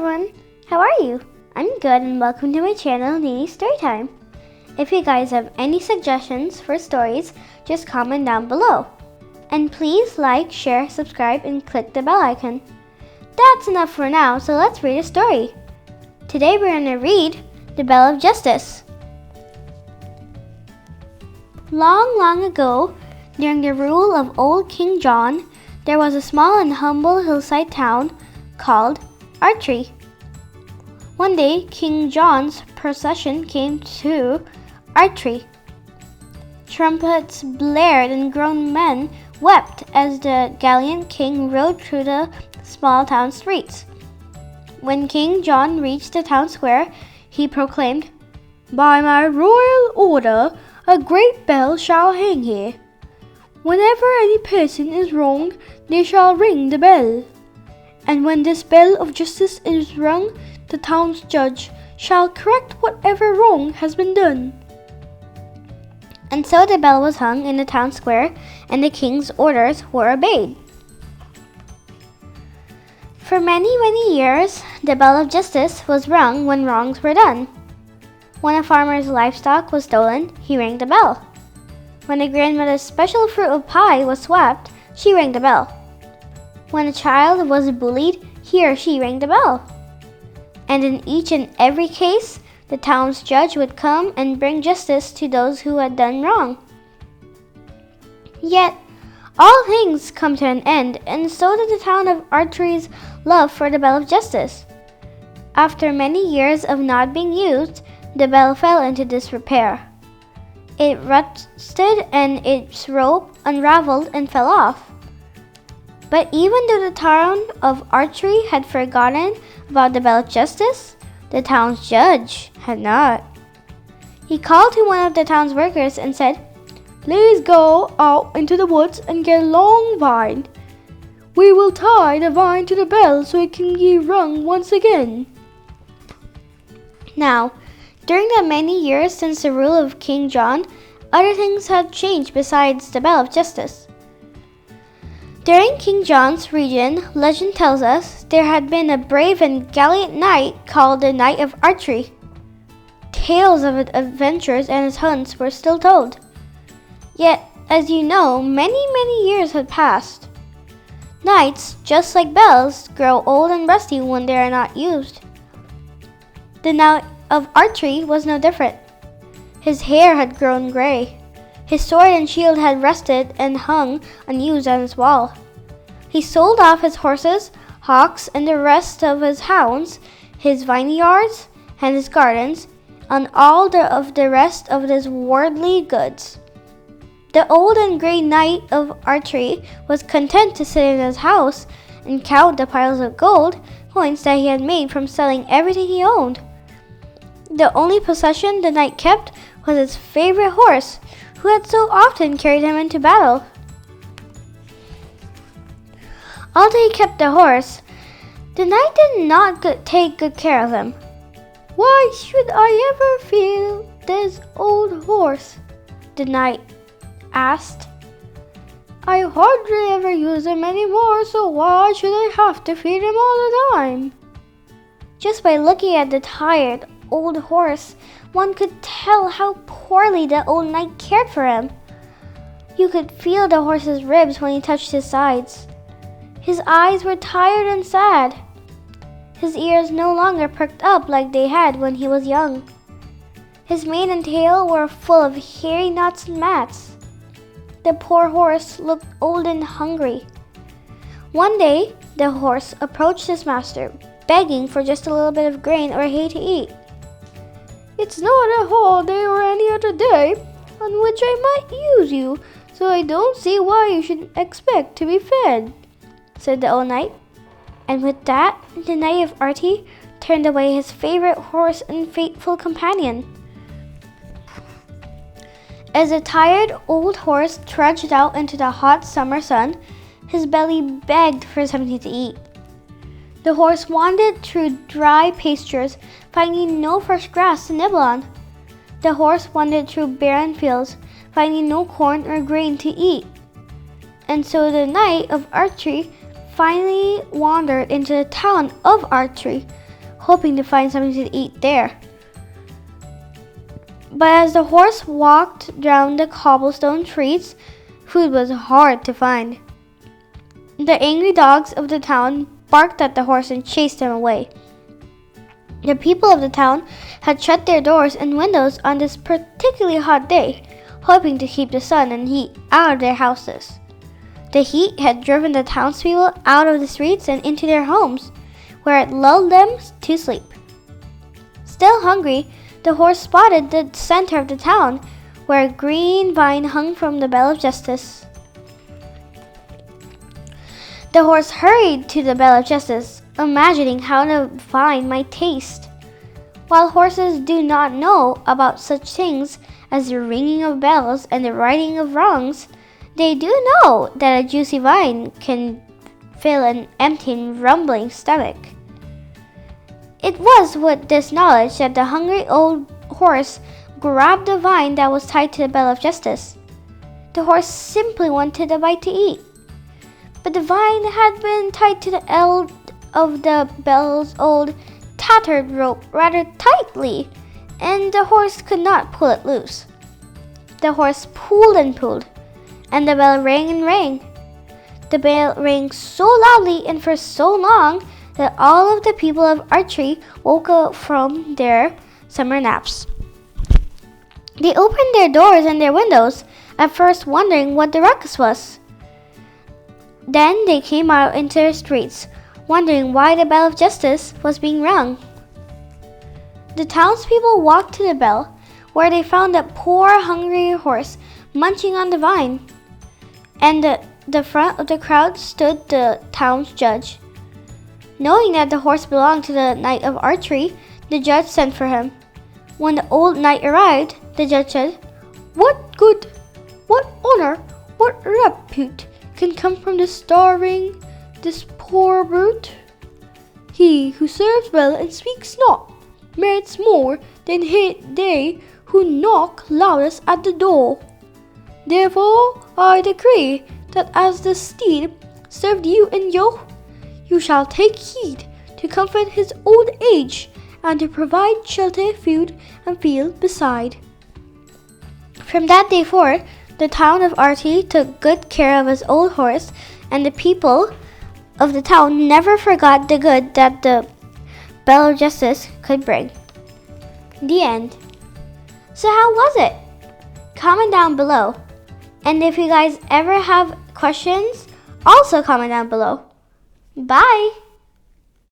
everyone, how are you? I'm good and welcome to my channel, Nini Storytime. If you guys have any suggestions for stories, just comment down below. And please like, share, subscribe, and click the bell icon. That's enough for now, so let's read a story. Today we're going to read The Bell of Justice. Long, long ago, during the rule of old King John, there was a small and humble hillside town called Artry. One day, King John's procession came to Artry. Trumpets blared and grown men wept as the gallant king rode through the small town streets. When King John reached the town square, he proclaimed, "By my royal order, a great bell shall hang here. Whenever any person is wronged, they shall ring the bell. And when this bell of justice is rung, the town's judge shall correct whatever wrong has been done." And so the bell was hung in the town square, and the king's orders were obeyed. For many, many years, the bell of justice was rung when wrongs were done. When a farmer's livestock was stolen, he rang the bell. When a grandmother's special fruit of pie was swapped, she rang the bell. When a child was bullied, he or she rang the bell. And in each and every case, the town's judge would come and bring justice to those who had done wrong. Yet, all things come to an end, and so did the town of Artry's love for the bell of justice. After many years of not being used, the bell fell into disrepair. It rusted and its rope unraveled and fell off. But even though the town of Artry had forgotten about the bell of justice, the town's judge had not. He called to one of the town's workers and said, "Please go out into the woods and get a long vine. We will tie the vine to the bell so it can be rung once again." Now, during the many years since the rule of King John, other things had changed besides the bell of justice. During King John's reign, legend tells us there had been a brave and gallant knight called the Knight of Artry. Tales of his adventures and his hunts were still told. Yet, as you know, many, many years had passed. Knights, just like bells, grow old and rusty when they are not used. The Knight of Artry was no different. His hair had grown gray. His sword and shield had rusted and hung unused on his wall. He sold off his horses, hawks, and the rest of his hounds, his vineyards, and his gardens, and all of the rest of his worldly goods. The old and gray Knight of Artry was content to sit in his house and count the piles of gold coins that he had made from selling everything he owned. The only possession the knight kept was his favorite horse, who had so often carried him into battle. Although he kept the horse, the knight did not take good care of him. "Why should I ever feed this old horse?" the knight asked. "I hardly ever use him anymore, so why should I have to feed him all the time?" Just by looking at the tired old horse, one could tell how poorly the old knight cared for him. You could feel the horse's ribs when he touched his sides. His eyes were tired and sad. His ears no longer perked up like they had when he was young. His mane and tail were full of hairy knots and mats. The poor horse looked old and hungry. One day, the horse approached his master, begging for just a little bit of grain or hay to eat. "It's not a holiday or any other day on which I might use you, so I don't see why you should expect to be fed," said the old knight. And with that, the Knight of Artry turned away his favorite horse and faithful companion. As the tired old horse trudged out into the hot summer sun, his belly begged for something to eat. The horse wandered through dry pastures, finding no fresh grass to nibble on. The horse wandered through barren fields, finding no corn or grain to eat. And so the Knight of Artry finally wandered into the town of Artry, hoping to find something to eat there. But as the horse walked down the cobblestone streets, food was hard to find. The angry dogs of the town barked at the horse and chased him away. The people of the town had shut their doors and windows on this particularly hot day, hoping to keep the sun and heat out of their houses. The heat had driven the townspeople out of the streets and into their homes, where it lulled them to sleep. Still hungry, the horse spotted the center of the town, where a green vine hung from the bell of justice. The horse hurried to the bell of justice, imagining how the vine might taste. While horses do not know about such things as the ringing of bells and the righting of wrongs, they do know that a juicy vine can fill an empty and rumbling stomach. It was with this knowledge that the hungry old horse grabbed the vine that was tied to the bell of justice. The horse simply wanted a bite to eat, but the vine had been tied to the end of the bell's old tattered rope rather tightly, and the horse could not pull it loose. The horse pulled and pulled, and the bell rang and rang. The bell rang so loudly and for so long that all of the people of Archery woke up from their summer naps. They opened their doors and their windows, at first wondering what the ruckus was. Then they came out into the streets, wondering why the bell of justice was being rung. The townspeople walked to the bell, where they found that poor hungry horse munching on the vine. And at the front of the crowd stood the town's judge. Knowing that the horse belonged to the knight of Archery, the judge sent for him. When the old knight arrived, the judge said, "What good, what honor, what repute can come from the starving, this poor brute? He who serves well and speaks not merits more than they who knock loudest at the door. Therefore I decree that as the steed served you in youth, you shall take heed to comfort his old age and to provide shelter, food, and field beside." From that day forward, the town of Arty took good care of his old horse, and the people of the town never forgot the good that the bell of justice could bring. The end. So how was it? Comment down below. And if you guys ever have questions, also comment down below. Bye!